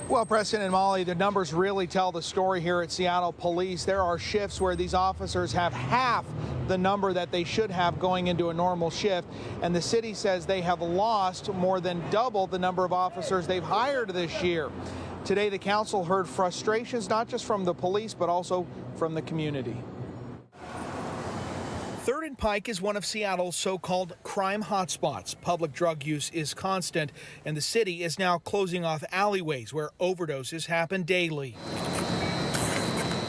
Well, Preston and Molly, the numbers really tell the story here at Seattle Police. There are shifts where these officers have half the number that they should have going into a normal shift, and the city says they have lost more than double the number of officers they've hired this year. Today, the council heard frustrations not just from the police, but also from the community. 3rd and Pike is one of Seattle's so-called crime hotspots. Public drug use is constant, and the city is now closing off alleyways where overdoses happen daily.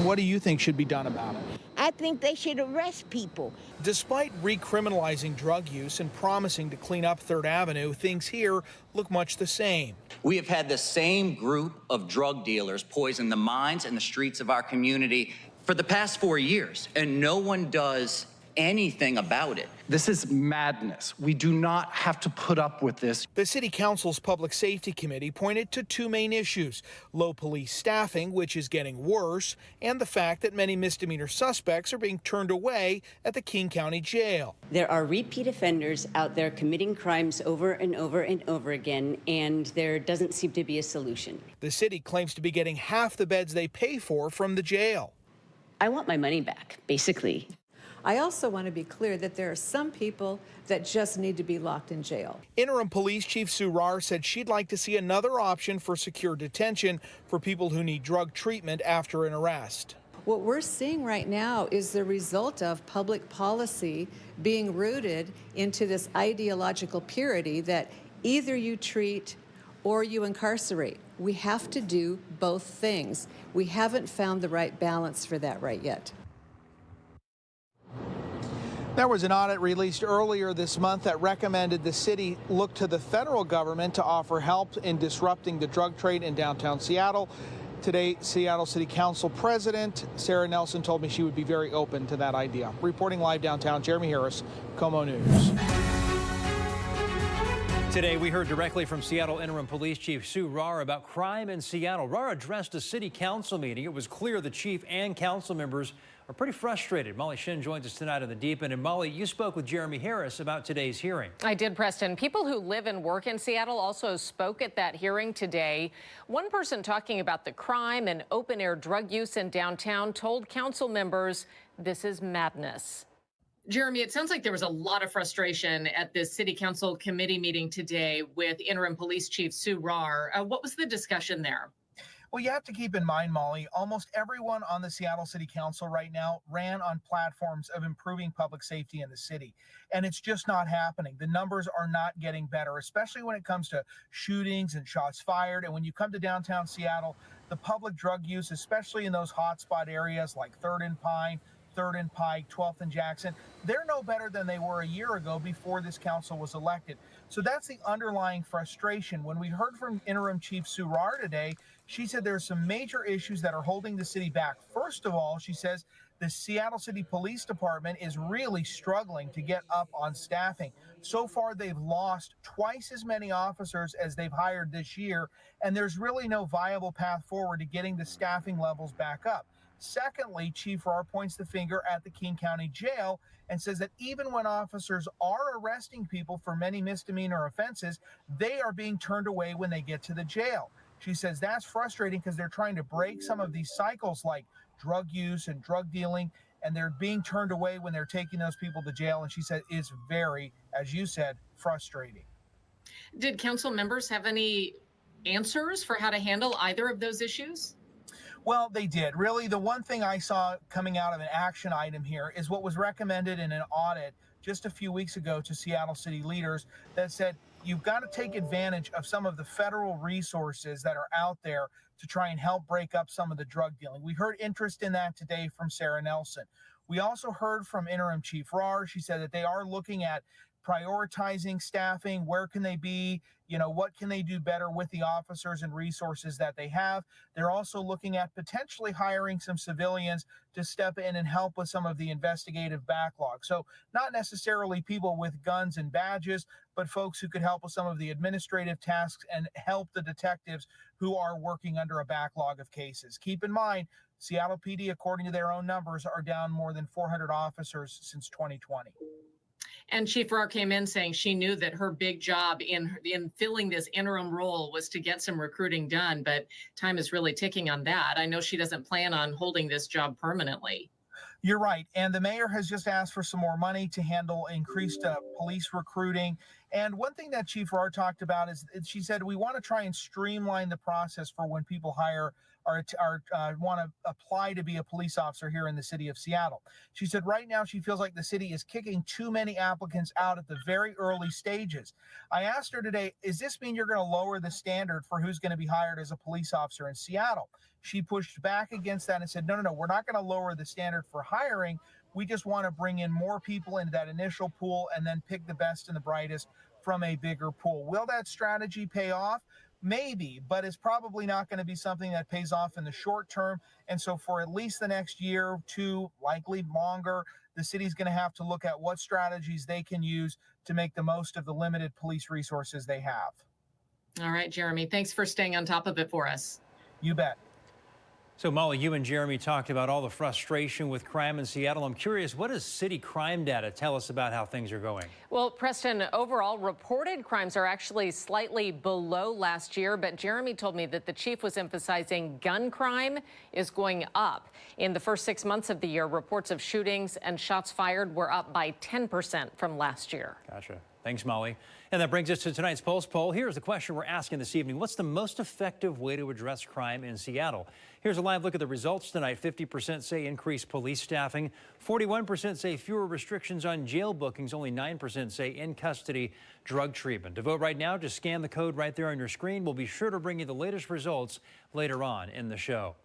What do you think should be done about it? I think they should arrest people. Despite recriminalizing drug use and promising to clean up 3rd Avenue, things here look much the same. We have had the same group of drug dealers poison the minds and the streets of our community for the past 4 years, and no one does anything about it. This is madness. We do not have to put up with this. The City Council's Public Safety Committee pointed to 2 main issues: low police staffing, which is getting worse, and the fact that many misdemeanor suspects are being turned away at the King County Jail. There are repeat offenders out there committing crimes over and over and over again, and there doesn't seem to be a solution. The city claims to be getting half the beds they pay for from the jail. I want my money back, basically. I also want to be clear that there are some people that just need to be locked in jail. Interim Police Chief Rahr said she'd like to see another option for secure detention for people who need drug treatment after an arrest. What we're seeing right now is the result of public policy being rooted into this ideological purity that either you treat or you incarcerate. We have to do both things. We haven't found the right balance for that right yet. There was an audit released earlier this month that recommended the city look to the federal government to offer help in disrupting the drug trade in downtown Seattle. Today, Seattle City Council President Sarah Nelson told me she would be very open to that idea. Reporting live downtown, Jeremy Harris, KOMO News. Today, we heard directly from Seattle Interim Police Chief Rahr about crime in Seattle. Rahr addressed a city council meeting. It was clear the chief and council members are pretty frustrated. Molly Shin joins us tonight on the Deep End. And Molly, you spoke with Jeremy Harris about today's hearing. I did, Preston. People who live and work in Seattle also spoke at that hearing today. One person talking about the crime and open-air drug use in downtown told council members this is madness. Jeremy, it sounds like there was a lot of frustration at this city council committee meeting today with Interim Police Chief Rahr. What was the discussion there? Well, you have to keep in mind, Molly, almost everyone on the Seattle City Council right now ran on platforms of improving public safety in the city. And it's just not happening. The numbers are not getting better, especially when it comes to shootings and shots fired. And when you come to downtown Seattle, the public drug use, especially in those hotspot areas like 3rd and Pine, 3rd and Pike, 12th and Jackson, they're no better than they were a year ago before this council was elected. So that's the underlying frustration. When we heard from Interim Chief Rahr today, she said there are some major issues that are holding the city back. First of all, she says the Seattle City Police Department is really struggling to get up on staffing. So far, they've lost twice as many officers as they've hired this year, and there's really no viable path forward to getting the staffing levels back up. Secondly, Chief Rahr points the finger at the King County Jail and says that even when officers are arresting people for many misdemeanor offenses, they are being turned away when they get to the jail. She says that's frustrating because they're trying to break some of these cycles like drug use and drug dealing, and they're being turned away when they're taking those people to jail. And she said it's very, as you said, frustrating. Did council members have any answers for how to handle either of those issues? Well, they did. Really, the one thing I saw coming out of an action item here is what was recommended in an audit just a few weeks ago to Seattle city leaders that said you've got to take advantage of some of the federal resources that are out there to try and help break up some of the drug dealing. We heard interest in that today from Sarah Nelson. We also heard from Interim Chief Rahr. She said that they are looking at prioritizing staffing. Where can they be? You know, what can they do better with the officers and resources that they have? They're also looking at potentially hiring some civilians to step in and help with some of the investigative backlog. So not necessarily people with guns and badges, but folks who could help with some of the administrative tasks and help the detectives who are working under a backlog of cases. Keep in mind, Seattle PD, according to their own numbers, are down more than 400 officers since 2020. And Chief Rahr came in saying she knew that her big job in filling this interim role was to get some recruiting done, but time is really ticking on that. I know she doesn't plan on holding this job permanently. You're right. And the mayor has just asked for some more money to handle increased police recruiting. And one thing that Chief Rahr talked about is she said, we want to try and streamline the process for when people hire or want to apply to be a police officer here in the city of Seattle. She said right now she feels like the city is kicking too many applicants out at the very early stages. I asked her today, does this mean you're going to lower the standard for who's going to be hired as a police officer in Seattle? She pushed back against that and said, no, we're not going to lower the standard for hiring. We just want to bring in more people into that initial pool and then pick the best and the brightest from a bigger pool. Will that strategy pay off? Maybe, but it's probably not going to be something that pays off in the short term. And so for at least the next year, two, likely longer, the city's going to have to look at what strategies they can use to make the most of the limited police resources they have. All right, Jeremy, thanks for staying on top of it for us. You bet. So, Molly, you and Jeremy talked about all the frustration with crime in Seattle. I'm curious, what does city crime data tell us about how things are going? Well, Preston, overall reported crimes are actually slightly below last year, but Jeremy told me that the chief was emphasizing gun crime is going up. In the first 6 months of the year, reports of shootings and shots fired were up by 10% from last year. Gotcha. Thanks, Molly. And that brings us to tonight's Pulse poll. Here's the question we're asking this evening. What's the most effective way to address crime in Seattle? Here's a live look at the results tonight. 50% say increase police staffing. 41% say fewer restrictions on jail bookings. Only 9% say in-custody drug treatment. To vote right now, just scan the code right there on your screen. We'll be sure to bring you the latest results later on in the show.